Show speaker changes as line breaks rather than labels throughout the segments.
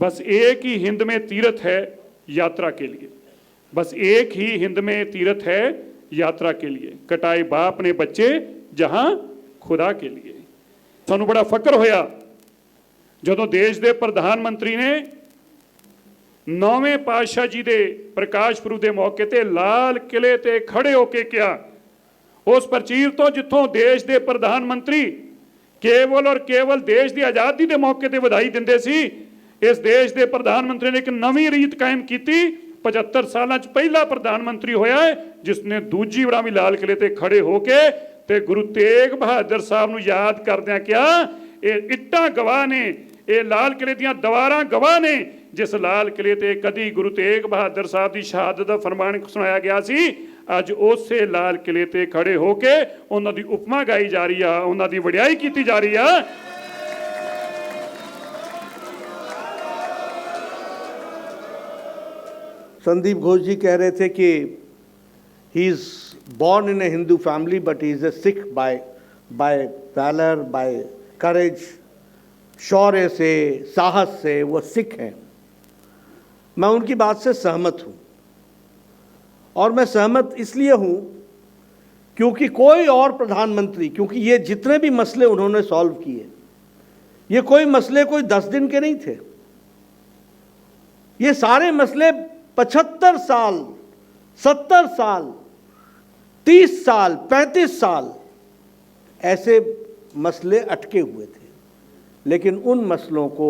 बस एक ही हिंद में तीर्थ है यात्रा के लिए, बस एक ही हिंद में तीर्थ है यात्रा के लिए, कटाए बाप ने बच्चे जहां खुदा के लिए। सानू बड़ा फकर होया जदों देश के प्रधानमंत्री ने 9वें पातशाह जी के प्रकाश पुरब के मौके ते लाल किले ते खड़े होके क्या उस प्रचीर तो जिथों देश के प्रधानमंत्री केवल और केवल देश की आज़ादी के मौके ते बधाई दिंदे सी, इस देश के प्रधानमंत्री ने एक नवीं रीत कायम की। 75 साल पहला प्रधानमंत्री होया है जिसने दूजी बड़ा भी लाल किले ते खड़े होके ते गुरु तेग बहादुर साहब नूं याद करदिआं क्या ये इट्टां गवाह ने, ये लाल किले दीआं दीवारां गवाह ने जिस लाल किले ते कदी गुरु तेग बहादुर साहब की शहादत का फरमान सुनाया गया सी। अज उसे लाल किले ते खड़े होके उन्हां दी उपमा गाई जा रही है, उन्हां दी वडियाई की जा रही है।
संदीप घोष जी कह रहे थे कि he is born in a Hindu family, but he is a Sikh by valor, by courage, शौर्य से, साहस से वो सिख हैं। मैं उनकी बात से सहमत हूँ और मैं सहमत इसलिए हूँ क्योंकि कोई और प्रधानमंत्री, क्योंकि ये जितने भी मसले उन्होंने सॉल्व किए, ये कोई मसले कोई 10 दिन के नहीं थे, ये सारे मसले 75 साल, 70 साल, 30 साल, 35 साल ऐसे मसले अटके हुए थे। लेकिन उन मसलों को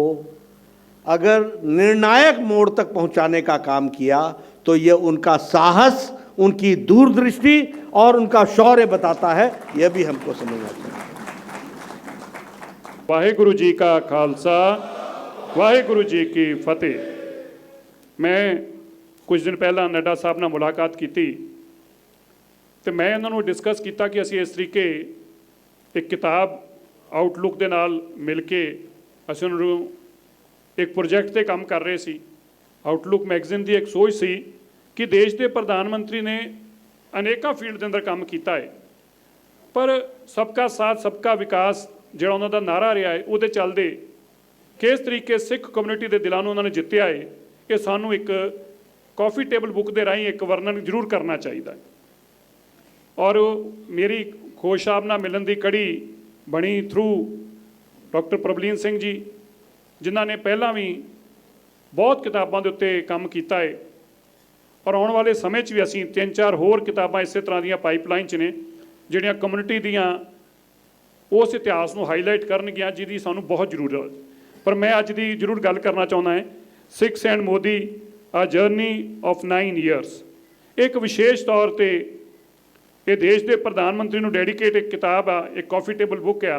अगर निर्णायक मोड़ तक पहुंचाने का काम किया तो ये उनका साहस, उनकी दूरदृष्टि और उनका शौर्य बताता है, यह भी हमको समझना चाहिए।
वाहेगुरु जी का खालसा, वाहेगुरु जी की फतेह। मैं कुछ दिन पहला नड्डा साहब नाल मुलाकात की तो मैं उन्होंने डिस्कस किया कि असी इस तरीके एक किताब आउटलुक के नाल मिल के असीं उन्होंने एक प्रोजैक्ट ते काम कर रहे सी। आउटलुक मैगजीन की एक सोच सी कि देश के प्रधानमंत्री ने अनेकों फील्ड के अंदर काम किया है, पर सबका साथ सबका विकास जो उन्होंने नारा रहा है वो चलते किस तरीके सिख कम्यूनिटी के दिलों उन्होंने जितया है, ये सानू एक कॉफ़ी टेबल बुक के राही एक वर्णन जरूर करना चाहिए। और मेरी खोज साहब नाल मिलन की कड़ी बनी थ्रू डॉक्टर प्रबलीन सिंह जी, जिन्हों ने पहला भी बहुत किताबों के उत्ते काम किया है और आने वाले समय भी असी 3-4 होर किताबां इस तरह दी पाइपलाइन च ने जिहड़ियां कम्यूनिटी दियां उस इतिहास को हाईलाइट करनगियां जिहदी सानू बहुत जरूरत है। पर मैं अज दी जरूर गल करना चाहुंदा है six and Modi a journey of 9 years. एक विशेष तौर पर ये देश के प्रधानमंत्री को डेडिकेट एक किताब आ, एक कॉफ़ी टेबल बुक आ।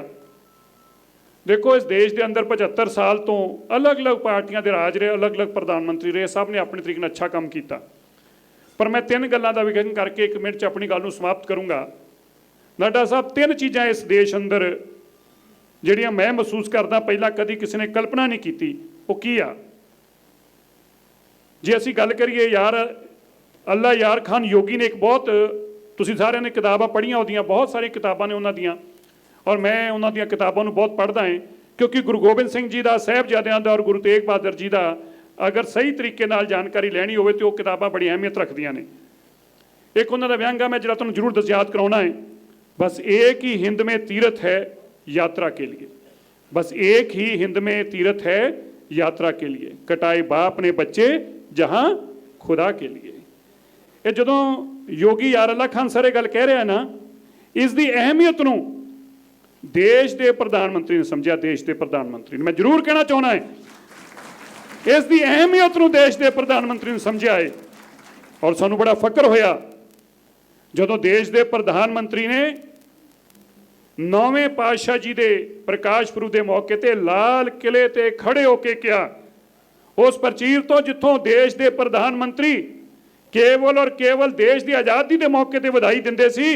देखो इस देश के अंदर 75 साल तो अलग अलग पार्टियां के राज रहे, अलग अलग प्रधानमंत्री रहे, सब ने अपने तरीके अच्छा काम किया। पर मैं 3 गल्लां दा विखन करके 1 मिनट च अपनी गल नूं समाप्त करूँगा। नड्डा साहब 3 चीज़ां इस देश अंदर जिहड़ियां मैं महसूस करदा पहला कदी किसी ने कल्पना नहीं की, वो की आ। जे असीं गल करिए यार अल्लाह यार खान योगी ने एक बहुत तुसीं सारिआं ने किताबां पढ़ियां, उहदियां बहुत सारी किताबां ने उन्हां दियां, और मैं उन्हां दियां किताबां नूं बहुत पढ़दा है क्योंकि गुरु गोबिंद सिंह जी का, साहिबजादियां दा और गुरु तेग बहादुर जी का अगर सही तरीके नाल जानकारी लैनी होवे तो वो किताबां बड़ी अहमियत रखदियां ने। एक उन्हां दा व्यंग आ मैं जिहड़ा तुहानूं जरूर याद कराउणा है, बस एक ही हिंद में तीर्थ है यात्रा के लिए, बस एक ही हिंद में तीर्थ है यात्रा के लिए, कटाए बाप ने बच्चे जहां खुदा के लिए। ये जदों योगी यार अल्लाह खान सर गल कह रहा है ना, इसकी अहमियत नूं देश के प्रधानमंत्री ने समझा, देश के प्रधानमंत्री ने, मैं जरूर कहना चाहना है इसकी अहमियत नूं देश के प्रधानमंत्री ने समझा है। और सानू बड़ा फकर होया जदों देश के प्रधानमंत्री ने 9वें पातशाह जी के प्रकाश पुरब के मौके ते लाल किले ते खड़े होके क्या उस प्रचीर तो जिथों देश के प्रधानमंत्री केवल और केवल देश की आज़ादी के मौके ते बधाई दिंदे सी,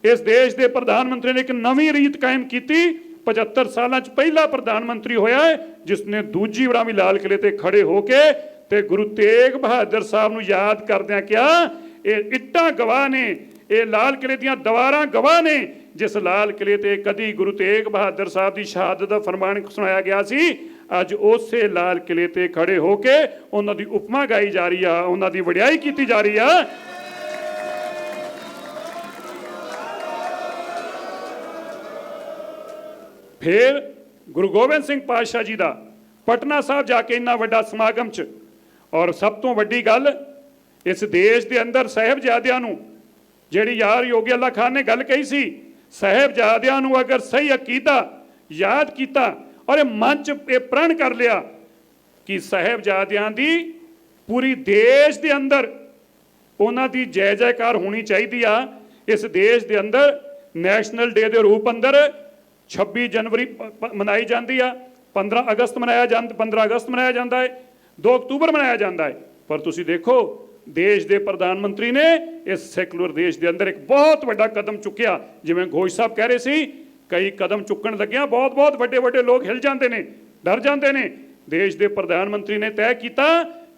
इस देश के प्रधानमंत्री ने एक नवीं रीत कायम की। 75 साल पहला प्रधानमंत्री होया है जिसने दूजी बड़ा भी लाल किले ते खड़े होके ते गुरु तेग बहादुर साहब नूं याद करदिआं क्या ये इट्टां गवाह ने, ये लाल किले दीआं दीवारां गवाह ने जिस लाल किले ते कदी गुरु तेग बहादुर साहब की शहादत का फरमान सुनाया गया सी। ਅੱਜ ਉਸੇ ਲਾਲ ਕਿਲੇ ਤੇ ਖੜੇ ਹੋ ਕੇ ਉਹਨਾਂ ਦੀ ਉਪਮਾ ਗਾਈ ਜਾ ਰਹੀ ਆ, ਉਹਨਾਂ ਦੀ ਵਡਿਆਈ ਕੀਤੀ ਜਾ ਰਹੀ ਆ। ਫਿਰ ਗੁਰੂ ਗੋਬਿੰਦ ਸਿੰਘ ਪਾਤਸ਼ਾਹ ਜੀ ਦਾ ਪਟਨਾ ਸਾਹਿਬ ਜਾ ਕੇ ਇੰਨਾ ਵੱਡਾ ਸਮਾਗਮ 'ਚ, ਔਰ ਸਭ ਤੋਂ ਵੱਡੀ ਗੱਲ ਇਸ ਦੇਸ਼ ਦੇ ਅੰਦਰ ਸਾਹਿਬਜ਼ਾਦਿਆਂ ਨੂੰ, ਜਿਹੜੀ ਯਾਰ ਯੋਗੀ ਅੱਲਾ ਖਾਨ ਨੇ ਗੱਲ ਕਹੀ ਸੀ, ਸਾਹਿਬਜ਼ਾਦਿਆਂ ਨੂੰ ਅਗਰ ਸਹੀ ਅਕੀਦਾ ਯਾਦ ਕੀਤਾ ਔਰ ਇਹ ਮਨ 'ਚ ਇਹ ਪ੍ਰਣ ਕਰ ਲਿਆ ਕਿ ਸਾਹਿਬਜ਼ਾਦਿਆਂ ਦੀ ਪੂਰੀ ਦੇਸ਼ ਦੇ ਅੰਦਰ ਉਹਨਾਂ ਦੀ ਜੈ ਜੈਕਾਰ ਹੋਣੀ ਚਾਹੀਦੀ ਆ। ਇਸ ਦੇਸ਼ ਦੇ ਅੰਦਰ ਨੈਸ਼ਨਲ ਡੇ ਦੇ ਰੂਪ ਅੰਦਰ 26 ਜਨਵਰੀ ਮਨਾਈ ਜਾਂਦੀ ਆ, 15 ਅਗਸਤ ਮਨਾਇਆ ਜਾਂਦਾ ਹੈ, 2 ਅਕਤੂਬਰ ਮਨਾਇਆ ਜਾਂਦਾ ਹੈ। ਪਰ ਤੁਸੀਂ ਦੇਖੋ ਦੇਸ਼ ਦੇ ਪ੍ਰਧਾਨ ਮੰਤਰੀ ਨੇ ਇਸ ਸੈਕੂਲਰ ਦੇਸ਼ ਦੇ ਅੰਦਰ ਇੱਕ ਬਹੁਤ ਵੱਡਾ ਕਦਮ ਚੁੱਕਿਆ। ਜਿਵੇਂ ਘੋਸ਼ ਸਾਹਿਬ ਕਹਿ ਰਹੇ ਸੀ, ਕਈ ਕਦਮ ਚੁੱਕਣ ਲੱਗਿਆ ਬਹੁਤ ਵੱਡੇ ਲੋਕ ਹਿਲ ਜਾਂਦੇ ਨੇ, ਡਰ ਜਾਂਦੇ ਨੇ। ਦੇਸ਼ ਦੇ ਪ੍ਰਧਾਨ ਮੰਤਰੀ ਨੇ ਤੈਅ ਕੀਤਾ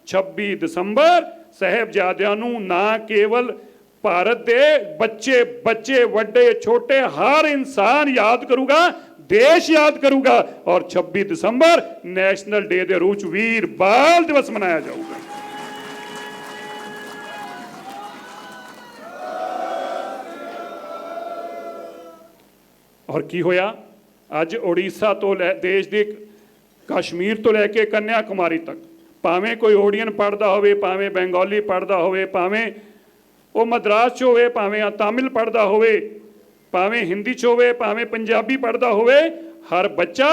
26 ਦਸੰਬਰ ਸਾਹਿਬਜ਼ਾਦਿਆਂ ਨੂੰ ਨਾ ਕੇਵਲ ਭਾਰਤ ਦੇ ਬੱਚੇ ਵੱਡੇ ਛੋਟੇ ਹਰ ਇਨਸਾਨ ਯਾਦ ਕਰੂਗਾ, ਦੇਸ਼ ਯਾਦ ਕਰੂਗਾ, ਔਰ 26 ਦਸੰਬਰ ਨੈਸ਼ਨਲ ਡੇ ਦੇ ਰੂਪ 'ਚ ਵੀਰ ਬਾਲ ਦਿਵਸ ਮਨਾਇਆ ਜਾਊਗਾ। ਔਰ ਕੀ ਹੋਇਆ? ਅੱਜ ਉੜੀਸਾ ਤੋਂ ਦੇਸ਼ ਦੇ ਕਸ਼ਮੀਰ ਤੋਂ ਲੈ ਕੇ ਕੰਨਿਆ ਕੁਮਾਰੀ ਤੱਕ, ਭਾਵੇਂ ਕੋਈ ਓਡੀਅਨ ਪੜ੍ਹਦਾ ਹੋਵੇ, ਭਾਵੇਂ ਬੰਗਾਲੀ ਪੜ੍ਹਦਾ ਹੋਵੇ, ਭਾਵੇਂ ਉਹ ਮਦਰਾਸ 'ਚ ਹੋਵੇ, ਭਾਵੇਂ ਤਾਮਿਲ ਪੜ੍ਹਦਾ ਹੋਵੇ, ਭਾਵੇਂ ਹਿੰਦੀ 'ਚ ਹੋਵੇ, ਭਾਵੇਂ ਪੰਜਾਬੀ ਪੜ੍ਹਦਾ ਹੋਵੇ, ਹਰ ਬੱਚਾ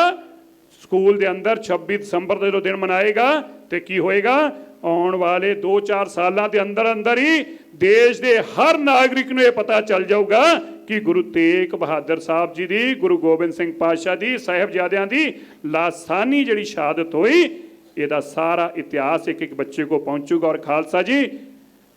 ਸਕੂਲ ਦੇ ਅੰਦਰ 26 ਦਸੰਬਰ ਦਾ ਜਦੋਂ ਦਿਨ ਮਨਾਏਗਾ ਤੇ ਕੀ ਹੋਏਗਾ? ਆਉਣ ਵਾਲੇ 2-4 ਸਾਲਾਂ ਦੇ ਅੰਦਰ ਹੀ ਦੇਸ਼ ਦੇ ਹਰ ਨਾਗਰਿਕ ਨੂੰ ਇਹ ਪਤਾ ਚੱਲ ਜਾਊਗਾ ਕਿ ਗੁਰੂ ਤੇਗ ਬਹਾਦਰ ਸਾਹਿਬ ਜੀ ਦੀ, ਗੁਰੂ ਗੋਬਿੰਦ ਸਿੰਘ ਪਾਤਸ਼ਾਹ ਦੀ, ਸਾਹਿਬਜ਼ਾਦਿਆਂ ਦੀ ਲਾਸਾਨੀ ਜਿਹੜੀ ਸ਼ਹਾਦਤ ਹੋਈ, ਇਹਦਾ ਸਾਰਾ ਇਤਿਹਾਸ ਇੱਕ ਬੱਚੇ ਕੋਲ ਪਹੁੰਚੂਗਾ। ਔਰ ਖਾਲਸਾ ਜੀ,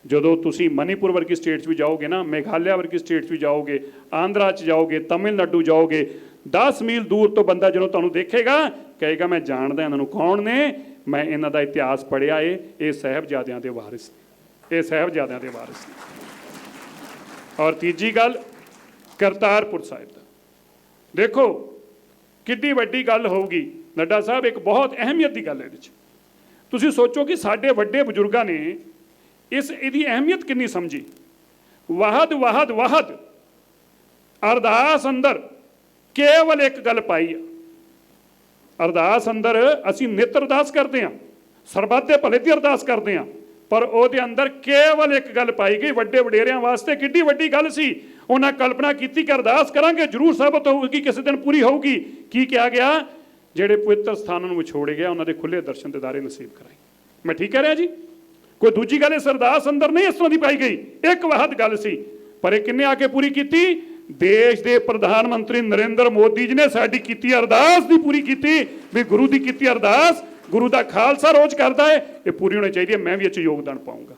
ਜਦੋਂ ਤੁਸੀਂ ਮਨੀਪੁਰ ਵਰਗੀ ਸਟੇਟ 'ਚ ਵੀ ਜਾਓਗੇ ਨਾ, ਮੇਘਾਲਿਆ ਵਰਗੀ ਸਟੇਟ 'ਚ ਵੀ ਜਾਓਗੇ, ਆਂਧਰਾ 'ਚ ਜਾਓਗੇ, ਤਮਿਲਨਾਡੂ ਜਾਓਗੇ, 10 ਮੀਲ ਦੂਰ ਤੋਂ ਬੰਦਾ ਜਦੋਂ ਤੁਹਾਨੂੰ ਦੇਖੇਗਾ ਕਹੇਗਾ ਮੈਂ ਜਾਣਦਾ ਇਹਨਾਂ ਨੂੰ, ਕੌਣ ਨੇ? ਮੈਂ ਇਹਨਾਂ ਦਾ ਇਤਿਹਾਸ ਪੜ੍ਹਿਆ ਏ, ਇਹ ਸਾਹਿਬਜ਼ਾਦਿਆਂ ਦੇ ਵਾਰਿਸ ਨੇ, ਇਹ ਸਾਹਿਬਜ਼ਾਦਿਆਂ ਦੇ ਵਾਰਿਸ ਨੇ। ਔਰ ਤੀਜੀ ਗੱਲ ਕਰਤਾਰਪੁਰ ਸਾਹਿਬ ਦਾ ਦੇਖੋ ਕਿੱਡੀ ਵੱਡੀ ਗੱਲ ਹੋਊਗੀ। ਨੱਡਾ ਸਾਹਿਬ ਇੱਕ ਬਹੁਤ ਅਹਿਮੀਅਤ ਦੀ ਗੱਲ ਹੈ ਇਹਦੇ 'ਚ। ਤੁਸੀਂ ਸੋਚੋ ਕਿ ਸਾਡੇ ਵੱਡੇ ਬਜ਼ੁਰਗਾਂ ਨੇ ਇਹਦੀ ਅਹਿਮੀਅਤ ਕਿੰਨੀ ਸਮਝੀ। ਵਾਹਦ ਅਰਦਾਸ ਅੰਦਰ ਕੇਵਲ ਇੱਕ ਗੱਲ ਪਾਈ ਆ। ਅਰਦਾਸ ਅੰਦਰ ਅਸੀਂ ਨਿਤ ਅਰਦਾਸ ਕਰਦੇ ਹਾਂ, ਸਰਬੱਤ ਦੇ ਭਲੇ ਦੀ ਅਰਦਾਸ ਕਰਦੇ ਹਾਂ, ਪਰ ਉਹਦੇ ਅੰਦਰ ਕੇਵਲ ਇੱਕ ਗੱਲ ਪਾਈ ਗਈ। ਵੱਡੇ ਵਡੇਰਿਆਂ ਵਾਸਤੇ ਕਿੱਡੀ ਵੱਡੀ ਗੱਲ ਸੀ। ਉਹਨਾਂ ਕਲਪਨਾ ਕੀਤੀ ਕਿ ਅਰਦਾਸ ਕਰਾਂਗੇ ਜ਼ਰੂਰ ਸਾਬਤ ਹੋਊਗੀ, ਕਿਸੇ ਦਿਨ ਪੂਰੀ ਹੋਊਗੀ। ਕੀ ਕਿਹਾ ਗਿਆ? ਜਿਹੜੇ ਪਵਿੱਤਰ ਸਥਾਨਾਂ ਨੂੰ ਵਿਛੋੜੇ ਗਿਆ ਉਹਨਾਂ ਦੇ ਖੁੱਲੇ ਦਰਸ਼ਨ ਦਿਦਾਰੇ ਨਸੀਬ ਕਰਾਈ। ਮੈਂ ਠੀਕ ਕਹਿ ਰਿਹਾ ਜੀ? ਕੋਈ ਦੂਜੀ ਗੱਲ ਇਸ ਅਰਦਾਸ ਅੰਦਰ ਨਹੀਂ ਇਸ ਤਰ੍ਹਾਂ ਦੀ ਪਾਈ ਗਈ, ਇੱਕ ਵਾਹਦ ਗੱਲ ਸੀ। ਪਰ ਇਹ ਕਿੰਨੇ ਆ ਕੇ ਪੂਰੀ ਕੀਤੀ? ਦੇਸ਼ ਦੇ ਪ੍ਰਧਾਨ ਮੰਤਰੀ ਨਰਿੰਦਰ ਮੋਦੀ ਜੀ ਨੇ ਸਾਡੀ ਕੀਤੀ ਅਰਦਾਸ ਦੀ ਪੂਰੀ ਕੀਤੀ ਵੀ ਗੁਰੂ ਦੀ ਕੀਤੀ ਅਰਦਾਸ, ਗੁਰੂ ਦਾ ਖਾਲਸਾ ਰੋਜ਼ ਕਰਦਾ ਹੈ, ਇਹ ਪੂਰੀ ਹੋਣੀ ਚਾਹੀਦੀ ਹੈ। ਮੈਂ ਵੀ ਇਹ 'ਚ ਯੋਗਦਾਨ ਪਾਊਂਗਾ।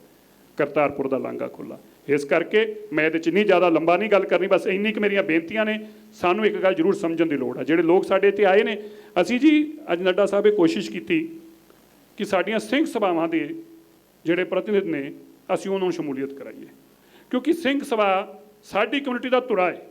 ਕਰਤਾਰਪੁਰ ਦਾ ਲਾਂਘਾ ਖੁੱਲ੍ਹਾ। ਇਸ ਕਰਕੇ ਮੈਂ ਇਹਦੇ 'ਚ ਨਹੀਂ ਜ਼ਿਆਦਾ ਲੰਬਾ ਨਹੀਂ ਗੱਲ ਕਰਨੀ, ਬਸ ਇੰਨੀ ਕੁ ਮੇਰੀਆਂ ਬੇਨਤੀਆਂ ਨੇ। ਸਾਨੂੰ ਇੱਕ ਗੱਲ ਜ਼ਰੂਰ ਸਮਝਣ ਦੀ ਲੋੜ ਹੈ। ਜਿਹੜੇ ਲੋਕ ਸਾਡੇ ਇੱਥੇ ਆਏ ਨੇ, ਅਸੀਂ ਜੀ ਅੱਜ ਨੱਡਾ ਸਾਹਿਬ ਇਹ ਕੋਸ਼ਿਸ਼ ਕੀਤੀ ਕਿ ਸਾਡੀਆਂ ਸਿੰਘ ਸਭਾਵਾਂ ਦੇ ਜਿਹੜੇ ਪ੍ਰਤੀਨਿਧ ਨੇ ਅਸੀਂ ਉਹਨਾਂ ਨੂੰ ਸ਼ਮੂਲੀਅਤ ਕਰਾਈਏ, ਕਿਉਂਕਿ ਸਿੰਘ ਸਭਾ ਸਾਡੀ ਕਮਿਊਨਿਟੀ ਦਾ ਧੁਰਾ ਹੈ।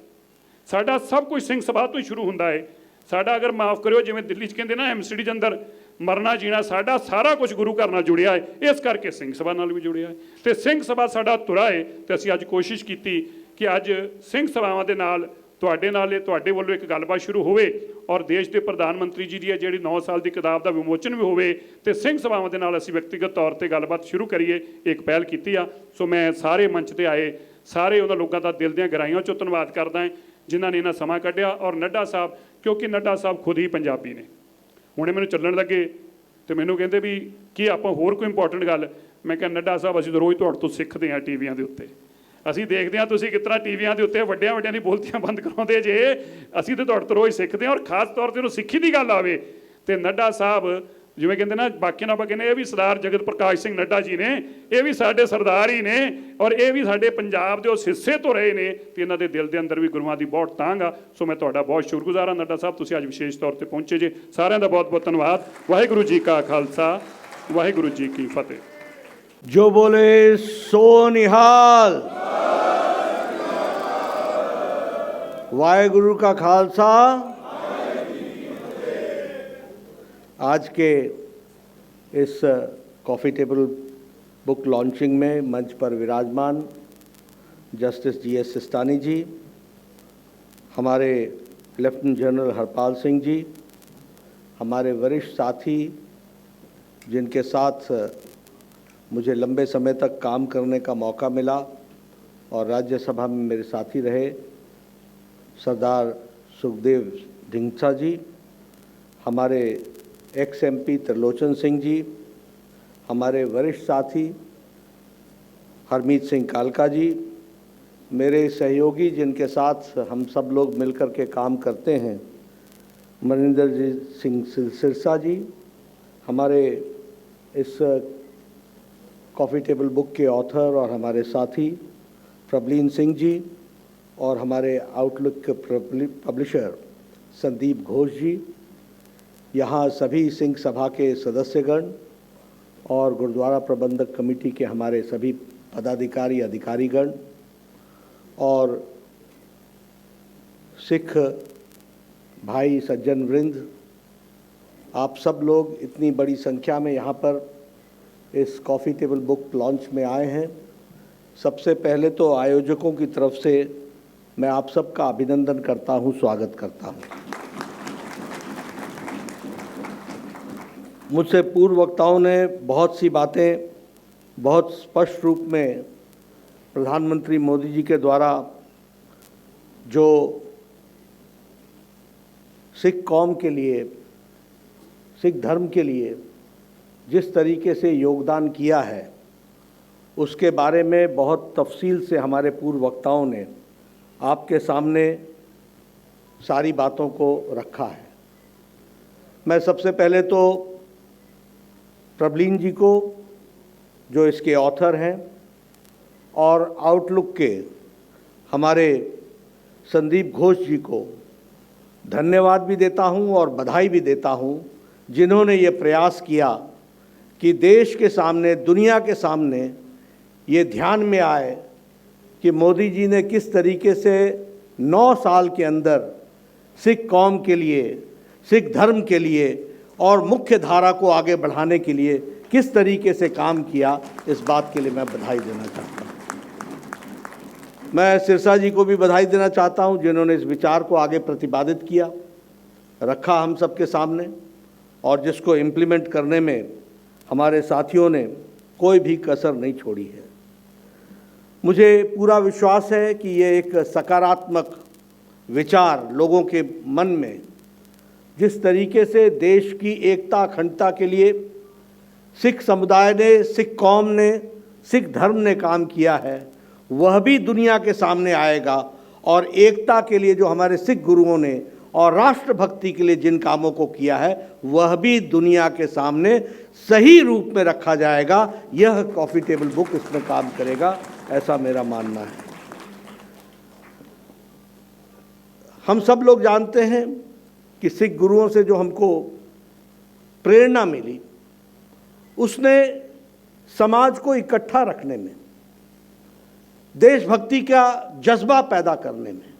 ਸਾਡਾ ਸਭ ਕੁਝ ਸਿੰਘ ਸਭਾ ਤੋਂ ਹੀ ਸ਼ੁਰੂ ਹੁੰਦਾ ਹੈ। ਸਾਡਾ ਅਗਰ ਮਾਫ ਕਰਿਓ, ਜਿਵੇਂ ਦਿੱਲੀ 'ਚ ਕਹਿੰਦੇ ਨਾ ਐਮਸੀਡੀ ਦੇ ਅੰਦਰ ਮਰਨਾ ਜੀਣਾ, ਸਾਡਾ ਸਾਰਾ ਕੁਝ ਗੁਰੂ ਘਰ ਨਾਲ ਜੁੜਿਆ ਹੈ। ਇਸ ਕਰਕੇ ਸਿੰਘ ਸਭਾ ਨਾਲ ਵੀ ਜੁੜਿਆ ਹੈ ਤੇ ਸਿੰਘ ਸਭਾ ਸਾਡਾ ਧੁਰਾ ਹੈ। ਤੇ ਅਸੀਂ ਅੱਜ ਕੋਸ਼ਿਸ਼ ਕੀਤੀ ਕਿ ਅੱਜ ਸਿੰਘ ਸਭਾਵਾਂ ਦੇ ਨਾਲ ਤੁਹਾਡੇ ਨਾਲ, ਤੁਹਾਡੇ ਵੱਲੋਂ ਇੱਕ ਗੱਲਬਾਤ ਸ਼ੁਰੂ ਹੋਵੇ ਔਰ ਦੇਸ਼ ਦੇ ਪ੍ਰਧਾਨ ਮੰਤਰੀ ਜੀ ਦੀ ਜਿਹੜੀ 9 ਸਾਲ ਦੀ ਕਿਤਾਬ ਦਾ ਵਿਮੋਚਨ ਵੀ ਹੋਵੇ ਤੇ ਸਿੰਘ ਸਭਾਵਾਂ ਦੇ ਨਾਲ ਅਸੀਂ ਵਿਅਕਤੀਗਤ ਤੌਰ ਤੇ ਗੱਲਬਾਤ ਸ਼ੁਰੂ ਕਰੀਏ। ਇੱਕ ਪਹਿਲ ਕੀਤੀ ਆ। ਸੋ ਮੈਂ ਸਾਰੇ ਮੰਚ ਤੇ ਆਏ ਸਾਰੇ ਉਹਨਾਂ ਲੋਕਾਂ ਦਾ ਦਿਲ ਦੀਆਂ ਗਹਿਰਾਈਆਂ 'ਚੋਂ ਧੰਨਵਾਦ ਕਰਦਾ ਹਾਂ ਜਿਨ੍ਹਾਂ ਨੇ ਇਹਨਾਂ ਸਮਾਂ ਕੱਢਿਆ। ਔਰ ਨੱਡਾ ਸਾਹਿਬ, ਕਿਉਂਕਿ ਨੱਡਾ ਸਾਹਿਬ ਖੁਦ ਹੀ ਪੰਜਾਬੀ ਨੇ। ਹੁਣੇ ਮੈਨੂੰ ਚੱਲਣ ਲੱਗੇ ਤੇ ਮੈਨੂੰ ਕਹਿੰਦੇ ਵੀ ਕੀ ਆਪਾਂ ਹੋਰ ਕੋਈ ਇੰਪੋਰਟੈਂਟ ਗੱਲ? ਮੈਂ ਕਿਹਾ ਨੱਡਾ ਸਾਹਿਬ ਅਸੀਂ ਤਾਂ ਰੋਜ਼ ਤੁਹਾਡੇ ਤੋਂ ਸਿੱਖਦੇ ਹਾਂ ਟੀਵੀਆਂ ਦੇ ਉੱਤੇ। ਅਸੀਂ ਦੇਖਦੇ ਹਾਂ ਤੁਸੀਂ ਕਿਸ ਤਰ੍ਹਾਂ ਟੀਵੀਆਂ ਦੇ ਉੱਤੇ ਵੱਡਿਆਂ ਦੀ ਬੋਲਤੀਆਂ ਬੰਦ ਕਰਾਉਂਦੇ ਜੇ। ਅਸੀਂ ਤਾਂ ਤੁਹਾਡੇ ਤੋਂ ਰੋਜ਼ ਸਿੱਖਦੇ ਹਾਂ। ਔਰ ਖਾਸ ਤੌਰ 'ਤੇ ਉਹਨੂੰ ਸਿੱਖੀ ਦੀ ਗੱਲ ਆਵੇ ਤੇ ਨੱਡਾ ਸਾਹਿਬ ਜਿਵੇਂ ਕਹਿੰਦੇ ਨਾ, ਬਾਕੀਆਂ ਨਾਲ ਆਪਾਂ ਕਹਿੰਦੇ ਇਹ ਵੀ ਸਰਦਾਰ ਜਗਤ ਪ੍ਰਕਾਸ਼ ਸਿੰਘ ਨੱਡਾ ਜੀ ਨੇ, ਇਹ ਵੀ ਸਾਡੇ ਸਰਦਾਰ ਹੀ ਨੇ ਔਰ ਇਹ ਵੀ ਸਾਡੇ ਪੰਜਾਬ ਦੇ ਉਸ ਹਿੱਸੇ ਤੋਂ ਰਹੇ ਨੇ ਤੇ ਇਹਨਾਂ ਦੇ ਦਿਲ ਦੇ ਅੰਦਰ ਵੀ ਗੁਰੂਆਂ ਦੀ ਬਹੁਤ ਤਾਂਘ ਆ। ਸੋ ਮੈਂ ਤੁਹਾਡਾ ਬਹੁਤ ਸ਼ੁਕਰਗੁਜ਼ਾਰ ਹਾਂ ਨੱਡਾ ਸਾਹਿਬ, ਤੁਸੀਂ ਅੱਜ ਵਿਸ਼ੇਸ਼ ਤੌਰ ਤੇ ਪਹੁੰਚੇ ਜੇ। ਸਾਰਿਆਂ ਦਾ ਬਹੁਤ ਬਹੁਤ ਧੰਨਵਾਦ। ਵਾਹਿਗੁਰੂ ਜੀ ਕਾ ਖਾਲਸਾ, ਵਾਹਿਗੁਰੂ ਜੀ ਕੀ ਫਤਿਹ।
जो बोले सो निहाल। वाहेगुरु का खालसा। आज के इस कॉफ़ी टेबल बुक लॉन्चिंग में मंच पर विराजमान जस्टिस जी.एस. सिस्तानी जी, हमारे लेफ्टिनेंट जनरल हरपाल सिंह जी, हमारे वरिष्ठ साथी जिनके साथ मुझे लंबे समय तक काम करने का मौका मिला और राज्यसभा में मेरे साथी रहे, सरदार सुखदेव ढींगसा जी, हमारे एक्स MP त्रिलोचन सिंह जी, हमारे वरिष्ठ साथी हरमीत सिंह कालका जी, मेरे सहयोगी जिनके साथ हम सब लोग मिलकर के काम करते हैं, मनिंदरजीत सिंह सिरसा जी, हमारे इस कॉफ़ी टेबल बुक के ऑथर और हमारे साथी प्रबलीन सिंह जी, और हमारे आउटलुक के पब्लिशर संदीप घोष जी, यहाँ सभी सिंह सभा के सदस्यगण और गुरुद्वारा प्रबंधक कमेटी के हमारे सभी पदाधिकारी अधिकारीगण और सिख भाई सज्जन वृंद, आप सब लोग इतनी बड़ी संख्या में यहाँ पर इस कॉफ़ी टेबल बुक लॉन्च में आए हैं। सबसे पहले तो आयोजकों की तरफ से मैं आप सबका अभिनंदन करता हूँ, स्वागत करता हूँ। मुझसे पूर्व वक्ताओं ने बहुत सी बातें बहुत स्पष्ट रूप में प्रधानमंत्री मोदी जी के द्वारा जो सिख कौम के लिए, सिख धर्म के लिए जिस तरीके से योगदान किया है, उसके बारे में बहुत तफसील से हमारे पूर्व वक्ताओं ने आपके सामने सारी बातों को रखा है। मैं सबसे पहले तो प्रबलीन जी को, जो इसके ऑथर हैं, और आउटलुक के हमारे संदीप घोष जी को धन्यवाद भी देता हूं और बधाई भी देता हूं, जिन्होंने ये प्रयास किया कि देश के सामने, दुनिया के सामने ये ध्यान में आए कि मोदी जी ने किस तरीके से 9 साल के अंदर सिख कौम के लिए, सिख धर्म के लिए और मुख्य धारा को आगे बढ़ाने के लिए किस तरीके से काम किया। इस बात के लिए मैं बधाई देना चाहता हूँ। मैं सिरसा जी को भी बधाई देना चाहता हूँ, जिन्होंने इस विचार को आगे प्रतिपादित किया, रखा हम सबके सामने, और जिसको इम्प्लीमेंट करने में हमारे साथियों ने कोई भी कसर नहीं छोड़ी है। मुझे पूरा विश्वास है कि ये एक सकारात्मक विचार लोगों के मन में, जिस तरीके से देश की एकता अखंडता के लिए सिख समुदाय ने, सिख कौम ने, सिख धर्म ने काम किया है, वह भी दुनिया के सामने आएगा। और एकता के लिए जो हमारे सिख गुरुओं ने और राष्ट्रभक्ति के लिए जिन कामों को किया है, वह भी दुनिया के सामने सही रूप में रखा जाएगा। यह कॉफ़ी टेबल बुक इसमें काम करेगा, ऐसा मेरा मानना है। हम सब लोग जानते हैं कि सिख गुरुओं से जो हमको प्रेरणा मिली, उसने समाज को इकट्ठा रखने में, देशभक्ति का जज्बा पैदा करने में,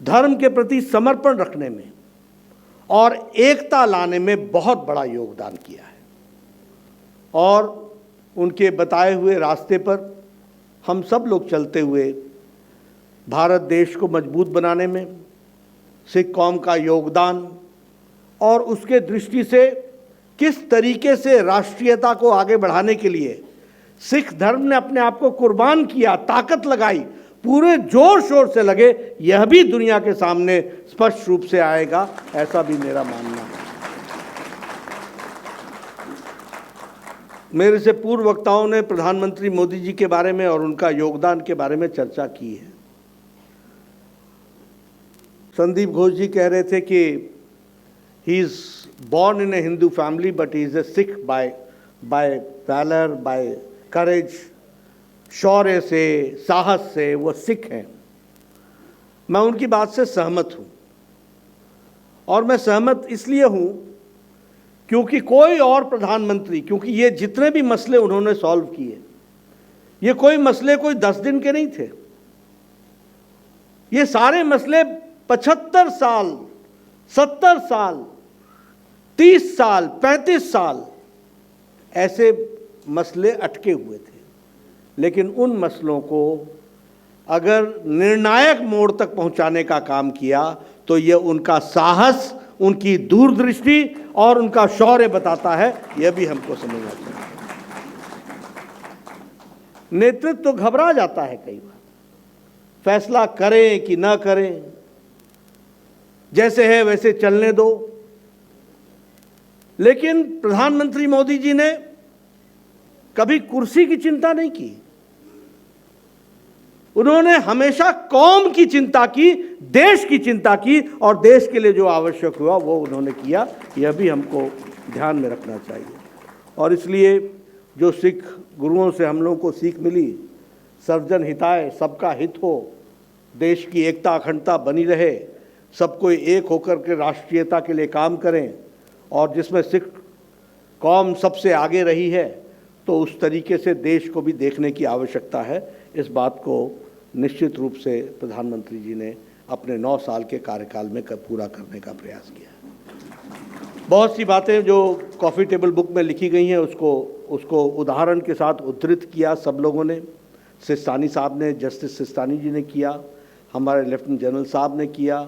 धर्म के प्रति समर्पण रखने में और एकता लाने में बहुत बड़ा योगदान किया है। और उनके बताए हुए रास्ते पर हम सब लोग चलते हुए भारत देश को मजबूत बनाने में सिख कौम का योगदान और उसके दृष्टि से किस तरीके से राष्ट्रीयता को आगे बढ़ाने के लिए सिख धर्म ने अपने आप को कुर्बान किया, ताकत लगाई, पूरे जोर शोर से लगे, यह भी दुनिया के सामने स्पष्ट रूप से आएगा, ऐसा भी मेरा मानना है। मेरे से पूर्व वक्ताओं ने प्रधानमंत्री मोदी जी के बारे में और उनका योगदान के बारे में चर्चा की है। संदीप घोष जी कह रहे थे कि he is born in a Hindu family, but he is a Sikh by valor, by courage, शौर्य से, साहस से वो सिख हैं। मैं उनकी बात से सहमत हूँ, और मैं सहमत इसलिए हूँ क्योंकि कोई और प्रधानमंत्री, क्योंकि ये जितने भी मसले उन्होंने सॉल्व किए, ये कोई मसले कोई 10 दिन के नहीं थे। ये सारे मसले 75 साल, 70 साल 30 साल 35 साल ऐसे मसले अटके हुए थे, लेकिन उन मसलों को अगर निर्णायक मोड़ तक पहुंचाने का काम किया तो ये उनका साहस, उनकी दूरदृष्टि और उनका शौर्य बताता है। यह भी हमको समझना चाहिए। नेतृत्व तो घबरा जाता है कई बार, फैसला करें कि ना करें, जैसे है वैसे चलने दो। लेकिन प्रधानमंत्री मोदी जी ने कभी कुर्सी की चिंता नहीं की। उन्होंने हमेशा कौम की चिंता की, देश की चिंता की, और देश के लिए जो आवश्यक हुआ वो उन्होंने किया। यह भी हमको ध्यान में रखना चाहिए। और इसलिए जो सिख गुरुओं से हम लोगों को सीख मिली, सर्वजन हिताय, सबका हित हो, देश की एकता अखंडता बनी रहे, सब कोई एक होकर के राष्ट्रीयता के लिए काम करें, और जिसमें सिख कौम सबसे आगे रही है, तो उस तरीके से देश को भी देखने की आवश्यकता है। इस बात को निश्चित रूप से प्रधानमंत्री जी ने अपने 9 साल के कार्यकाल में पूरा करने का प्रयास किया। बहुत सी बातें जो कॉफ़ी टेबल बुक में लिखी गई हैं उसको उदाहरण के साथ उद्धृत किया सब लोगों ने। सिस्तानी साहब ने, जस्टिस सिस्तानी जी ने किया, हमारे लेफ्टिनेंट जनरल साहब ने किया,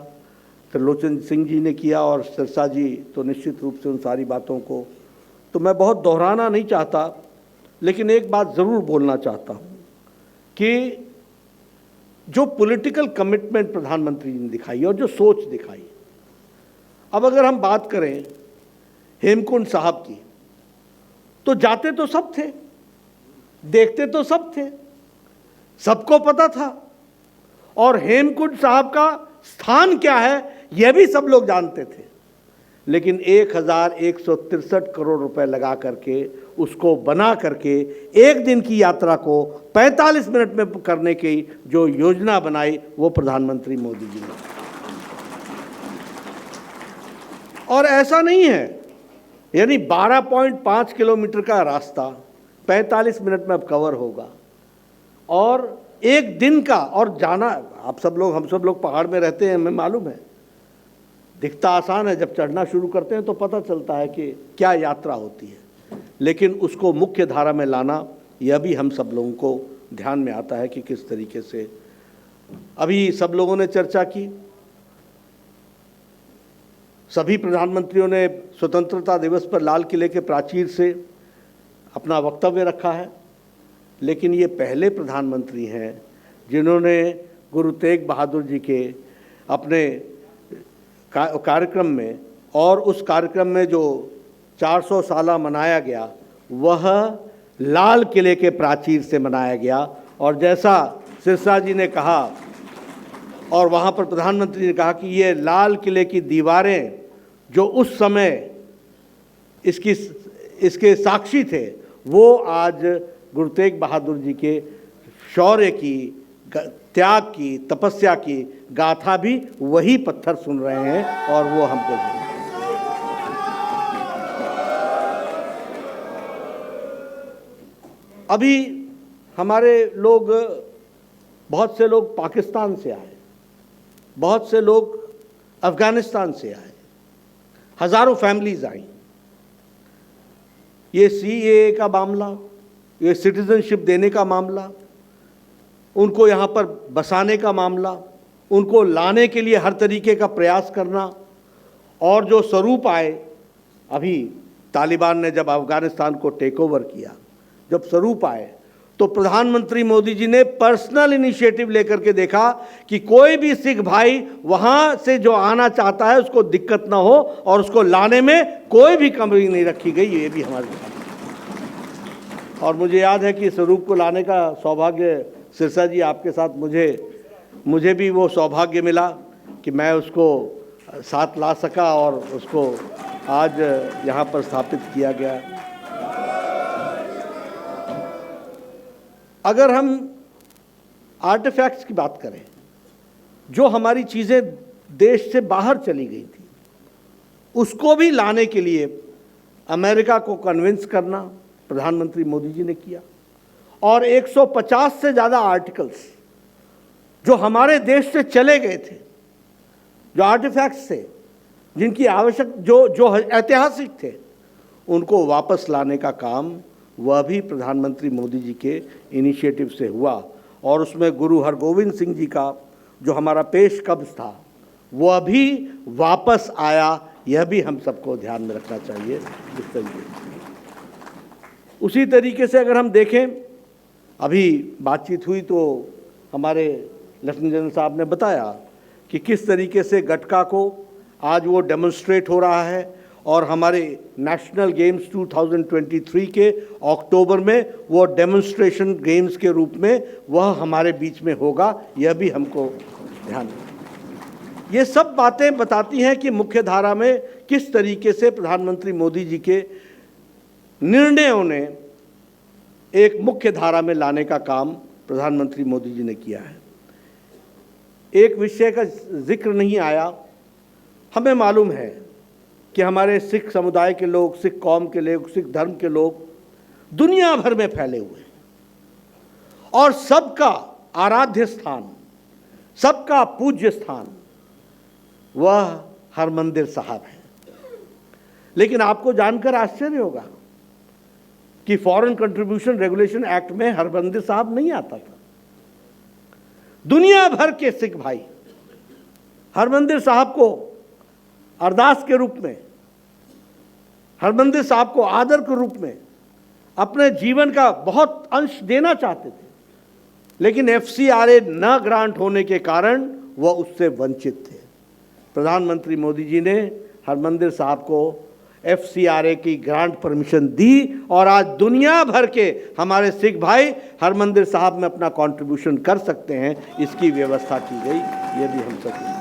त्रिलोचन सिंह जी ने किया, और सिरसा जी तो निश्चित रूप से उन सारी बातों को तो मैं बहुत दोहराना नहीं चाहता, लेकिन एक बात ज़रूर बोलना चाहता हूँ कि जो पॉलिटिकल कमिटमेंट प्रधानमंत्री जी ने दिखाई और जो सोच दिखाई, अब अगर हम बात करें हेमकुंड साहब की, तो जाते तो सब थे, देखते तो सब थे, सबको पता था, और हेमकुंड साहब का स्थान क्या है यह भी सब लोग जानते थे। लेकिन 1163 करोड़ रुपए लगा करके उसको बना करके एक दिन की यात्रा को 45 मिनट में करने की जो योजना बनाई वो प्रधानमंत्री मोदी जी ने। और ऐसा नहीं है, यानी 12.5 किलोमीटर का रास्ता 45 मिनट में अब कवर होगा, और एक दिन का, और जाना, आप सब लोग, हम सब लोग पहाड़ में रहते हैं, हमें मालूम है, दिखता आसान है, जब चढ़ना शुरू करते हैं तो पता चलता है कि क्या यात्रा होती है। लेकिन उसको मुख्य धारा में लाना, यह भी हम सब लोगों को ध्यान में आता है कि किस तरीके से। अभी सब लोगों ने चर्चा की, सभी प्रधानमंत्रियों ने स्वतंत्रता दिवस पर लाल किले के प्राचीर से अपना वक्तव्य रखा है, लेकिन ये पहले प्रधानमंत्री हैं जिन्होंने गुरु तेग बहादुर जी के अपने कार्यक्रम में, और उस कार्यक्रम में जो 400 साला मनाया गया वह लाल किले के प्राचीर से मनाया गया। और जैसा सिरसा जी ने कहा, और वहाँ पर प्रधानमंत्री ने कहा कि ये लाल किले की दीवारें जो उस समय इसके साक्षी थे, वो आज गुरु तेग बहादुर जी के शौर्य की, त्याग की, तपस्या की गाथा भी वही पत्थर सुन रहे हैं, और वो हमको सुन। अभी हमारे लोग, बहुत से लोग पाकिस्तान से आए, बहुत से लोग अफगानिस्तान से आए, हजारों फैमिलीज आई। ये सीएए का मामला, ये सिटीजनशिप देने का मामला, उनको यहाँ पर बसाने का मामला, उनको लाने के लिए हर तरीके का प्रयास करना, और जो स्वरूप आए, अभी तालिबान ने जब अफगानिस्तान को टेक ओवर किया, जब स्वरूप आए, तो प्रधानमंत्री मोदी जी ने पर्सनल इनिशिएटिव लेकर के देखा कि कोई भी सिख भाई वहाँ से जो आना चाहता है उसको दिक्कत ना हो, और उसको लाने में कोई भी कमी नहीं रखी गई। ये भी हमारे साथ। और मुझे याद है कि स्वरूप को लाने का सौभाग्य, सिरसा जी आपके साथ मुझे भी वो सौभाग्य मिला कि मैं उसको साथ ला सका, और उसको आज यहाँ पर स्थापित किया गया। अगर हम आर्टिफैक्ट्स की बात करें, जो हमारी चीज़ें देश से बाहर चली गई थी, उसको भी लाने के लिए अमेरिका को कन्विंस करना प्रधानमंत्री मोदी जी ने किया, और 150 से ज़्यादा आर्टिकल्स जो हमारे देश से चले गए थे, जो आर्टिफैक्ट्स थे, जिनकी आवश्यक जो ऐतिहासिक थे, उनको वापस लाने का काम वह भी प्रधानमंत्री मोदी जी के इनिशिएटिव से हुआ। और उसमें गुरु हरगोविंद सिंह जी का जो हमारा पेश कब्ज था वह भी वापस आया, यह भी हम सबको ध्यान में रखना चाहिए। इस तरीके से उसी तरीके से अगर हम देखें, अभी बातचीत हुई तो हमारे लेफ्टिनेंट जनरल साहब ने बताया कि किस तरीके से गटका को आज वो डेमोन्स्ट्रेट हो रहा है, और हमारे नेशनल गेम्स 2023 के अक्टूबर में वो डेमोन्स्ट्रेशन गेम्स के रूप में वह हमारे बीच में होगा, यह भी हमको ध्यान है। ये सब बातें बताती हैं कि मुख्य धारा में किस तरीके से प्रधानमंत्री मोदी जी के निर्णयों ने एक मुख्य धारा में लाने का काम प्रधानमंत्री मोदी जी ने किया है। एक विषय का जिक्र नहीं आया, हमें मालूम है कि हमारे सिख समुदाय के लोग, सिख कौम के लोग, सिख धर्म के लोग दुनिया भर में फैले हुए हैं, और सबका आराध्य स्थान, सबका पूज्य स्थान वह हरमंदिर साहब है। लेकिन आपको जानकर आश्चर्य होगा कि फॉरेन कंट्रीब्यूशन रेगुलेशन एक्ट में हरमंदिर साहब नहीं आता था। दुनिया भर के सिख भाई हरमंदिर साहब को अरदास के रूप में, हरमंदिर साहब को आदर के रूप में अपने जीवन का बहुत अंश देना चाहते थे, लेकिन FCRA न ग्रांट होने के कारण वह उससे वंचित थे। प्रधानमंत्री मोदी जी ने हरमंदिर साहब को FCRA की ग्रांट परमिशन दी, और आज दुनिया भर के हमारे सिख भाई हरमंदिर साहब में अपना कंट्रीब्यूशन कर सकते हैं, इसकी व्यवस्था की गई। ये भी हम सब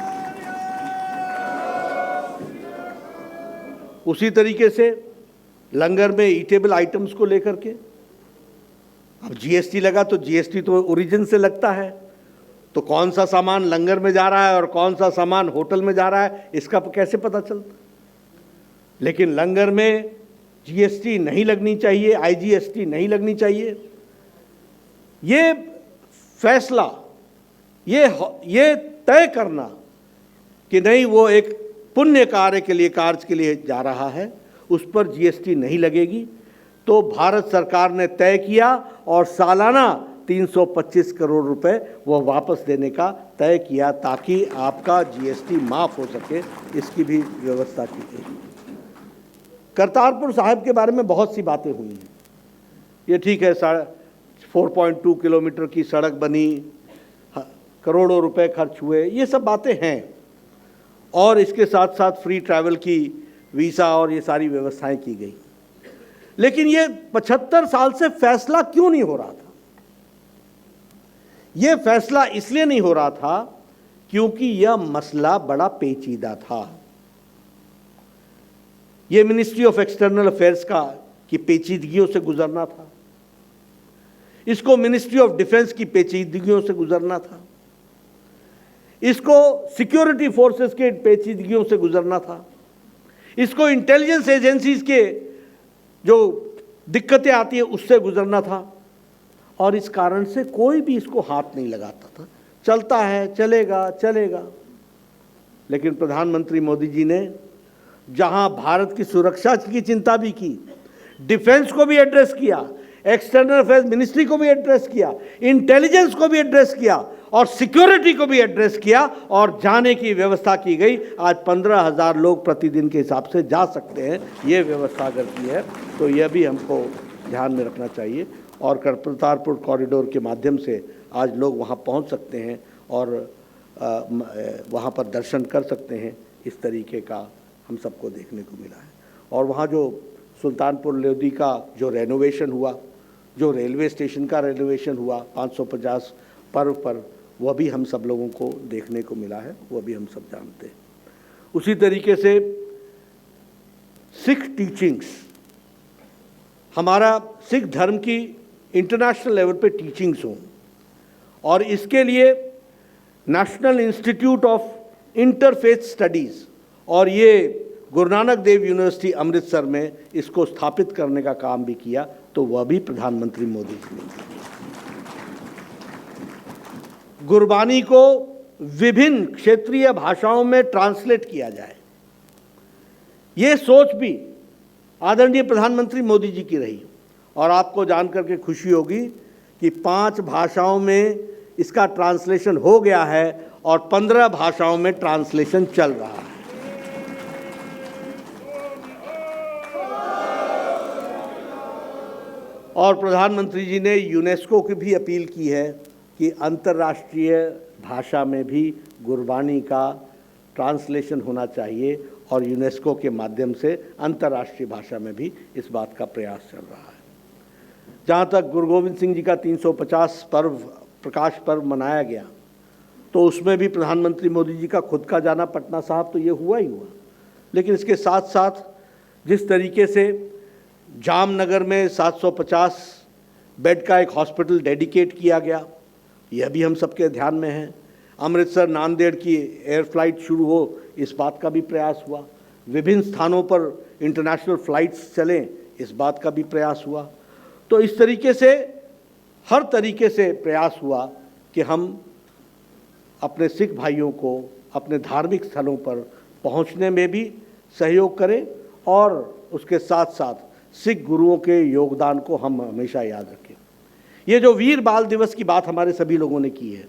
उसी तरीके से लंगर में ईटेबल आइटम्स को लेकर के अब GST लगा, तो GST तो ओरिजिन से लगता है, तो कौन सा सामान लंगर में जा रहा है और कौन सा सामान होटल में जा रहा है, इसका कैसे पता चलता। लेकिन लंगर में GST नहीं लगनी चाहिए, IGST नहीं लगनी चाहिए। ये फैसला, ये तय करना कि नहीं वो एक पुण्य कार्य के लिए जा रहा है, उस पर GST नहीं लगेगी, तो भारत सरकार ने तय किया और सालाना 325 करोड़ रुपए वो वापस देने का तय किया, ताकि आपका GST माफ हो सके, इसकी भी व्यवस्था की गई। करतारपुर साहिब के बारे में बहुत सी बातें हुई हैं। ये ठीक है, 4.2 किलोमीटर की सड़क बनी, करोड़ों रुपए खर्च हुए, ये सब बातें हैं, और इसके साथ साथ फ्री ट्रैवल की वीज़ा और ये सारी व्यवस्थाएं की गई। लेकिन ये 75 साल से फैसला क्यों नहीं हो रहा था? ये फैसला इसलिए नहीं हो रहा था क्योंकि यह मसला बड़ा पेचीदा था। ये मिनिस्ट्री ऑफ एक्सटर्नल अफेयर्स की पेचीदगियों से गुजरना था, इसको मिनिस्ट्री ऑफ डिफेंस की पेचीदगियों से गुजरना था, इसको सिक्योरिटी फोर्सेस के पेचीदगियों से गुजरना था, इसको इंटेलिजेंस एजेंसीज के जो दिक्कतें आती है उससे गुजरना था, और इस कारण से कोई भी इसको हाथ नहीं लगाता था। चलता है, चलेगा चलेगा। लेकिन प्रधानमंत्री मोदी जी ने जहां भारत की सुरक्षा की चिंता भी की, डिफेंस को भी एड्रेस किया, एक्सटर्नल अफेयर्स मिनिस्ट्री को भी एड्रेस किया, इंटेलिजेंस को भी एड्रेस किया, और सिक्योरिटी को भी एड्रेस किया, और जाने की व्यवस्था की गई। आज 15,000 लोग प्रतिदिन के हिसाब से जा सकते हैं, ये व्यवस्था अगर की है तो यह भी हमको ध्यान में रखना चाहिए। और करतारपुर कॉरिडोर के माध्यम से आज लोग वहाँ पहुँच सकते हैं और वहाँ पर दर्शन कर सकते हैं। इस तरीके का हम सबको देखने को मिला है। और वहाँ जो सुल्तानपुर लोधी का जो रेनोवेशन हुआ, जो रेलवे स्टेशन का रेनोवेशन हुआ 550 पर्व पर, वह भी हम सब लोगों को देखने को मिला है, वह भी हम सब जानते हैं। उसी तरीके से सिख टीचिंग्स, हमारा सिख धर्म की इंटरनेशनल लेवल पे टीचिंग्स हों, और इसके लिए national institute of interfaith studies और ये गुरु नानक देव यूनिवर्सिटी अमृतसर में इसको स्थापित करने का काम भी किया, तो वह भी प्रधानमंत्री मोदी जी ने। गुरबानी को विभिन्न क्षेत्रीय भाषाओं में ट्रांसलेट किया जाए, ये सोच भी आदरणीय प्रधानमंत्री मोदी जी की रही। और आपको जानकर के खुशी होगी कि 5 भाषाओं में इसका ट्रांसलेशन हो गया है और 15 भाषाओं में ट्रांसलेशन चल रहा है। और प्रधानमंत्री जी ने यूनेस्को की भी अपील की है कि अंतर्राष्ट्रीय भाषा में भी गुरबानी का ट्रांसलेशन होना चाहिए और यूनेस्को के माध्यम से अंतर्राष्ट्रीय भाषा में भी इस बात का प्रयास चल रहा है। जहाँ तक गुरु गोविंद सिंह जी का 350 प्रकाश पर्व मनाया गया, तो उसमें भी प्रधानमंत्री मोदी जी का खुद का जाना पटना साहब तो ये हुआ ही हुआ, लेकिन इसके साथ साथ जिस तरीके से जामनगर में 750 बेड का एक हॉस्पिटल डेडिकेट किया गया, यह भी हम सबके ध्यान में है। अमृतसर नांदेड़ की एयर फ्लाइट शुरू हो, इस बात का भी प्रयास हुआ। विभिन्न स्थानों पर इंटरनेशनल फ्लाइट्स चलें, इस बात का भी प्रयास हुआ। तो इस तरीके से हर तरीके से प्रयास हुआ कि हम अपने सिख भाइयों को अपने धार्मिक स्थलों पर पहुंचने में भी सहयोग करें और उसके साथ साथ सिख गुरुओं के योगदान को हम हमेशा याद रखें। ये जो वीर बाल दिवस की बात हमारे सभी लोगों ने की है,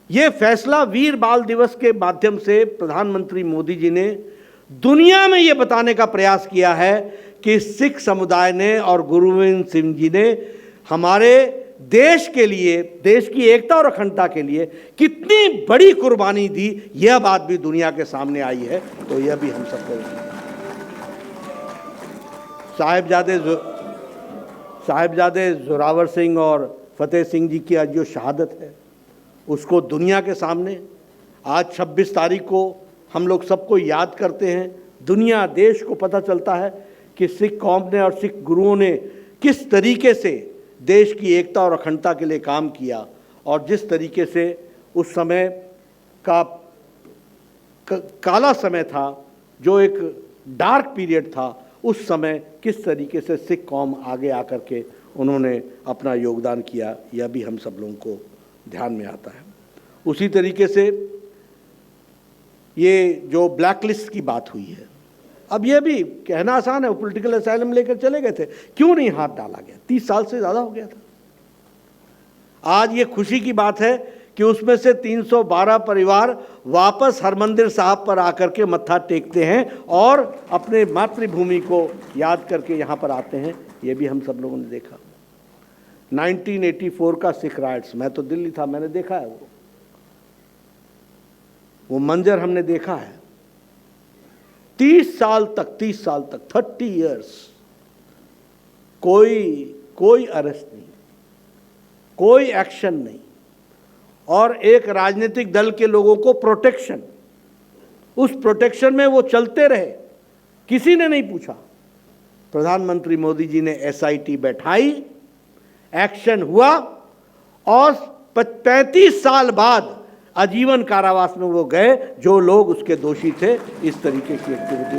ये फैसला वीर बाल दिवस के माध्यम से प्रधानमंत्री मोदी जी ने दुनिया में ये बताने का प्रयास किया है कि सिख समुदाय ने और गुरु गोविंद सिंह जी ने हमारे देश के लिए, देश की एकता और अखंडता के लिए कितनी बड़ी कुर्बानी दी, यह बात भी दुनिया के सामने आई है। तो यह भी हम सबको साहिबजादे जोरावर सिंह और फतेह सिंह जी की आज जो शहादत है, उसको दुनिया के सामने आज 26 तारीख को हम लोग सबको याद करते हैं। दुनिया देश को पता चलता है कि सिख कौम ने और सिख गुरुओं ने किस तरीके से देश की एकता और अखंडता के लिए काम किया और जिस तरीके से उस समय का काला समय था, जो एक डार्क पीरियड था, उस समय किस तरीके से सिख कौम आगे आकर के उन्होंने अपना योगदान किया, यह भी हम सब लोगों को ध्यान में आता है। उसी तरीके से ये जो ब्लैक लिस्ट की बात हुई है, अब यह भी कहना आसान है, पॉलिटिकल असाइलम लेकर चले गए थे, क्यों नहीं हाथ डाला गया? 30 साल से ज़्यादा हो गया था। आज ये खुशी की बात है कि उसमें से 312 परिवार वापस हरमंदिर साहब पर आकर के मत्था टेकते हैं और अपने मातृभूमि को याद करके यहाँ पर आते हैं। ये भी हम सब लोगों ने देखा। 1984 का सिख राइट्स, मैं तो दिल्ली था, मैंने देखा है वो मंजर हमने देखा है। 30 साल तक 30 इयर्स कोई अरेस्ट नहीं, कोई एक्शन नहीं, और एक राजनीतिक दल के लोगों को प्रोटेक्शन, उस प्रोटेक्शन में वो चलते रहे, किसी ने नहीं पूछा। प्रधानमंत्री मोदी जी ने एसआईटी बैठाई, एक्शन हुआ और 35 साल बाद आजीवन कारावास में वो गए जो लोग उसके दोषी थे इस तरीके की एक्टिविटी।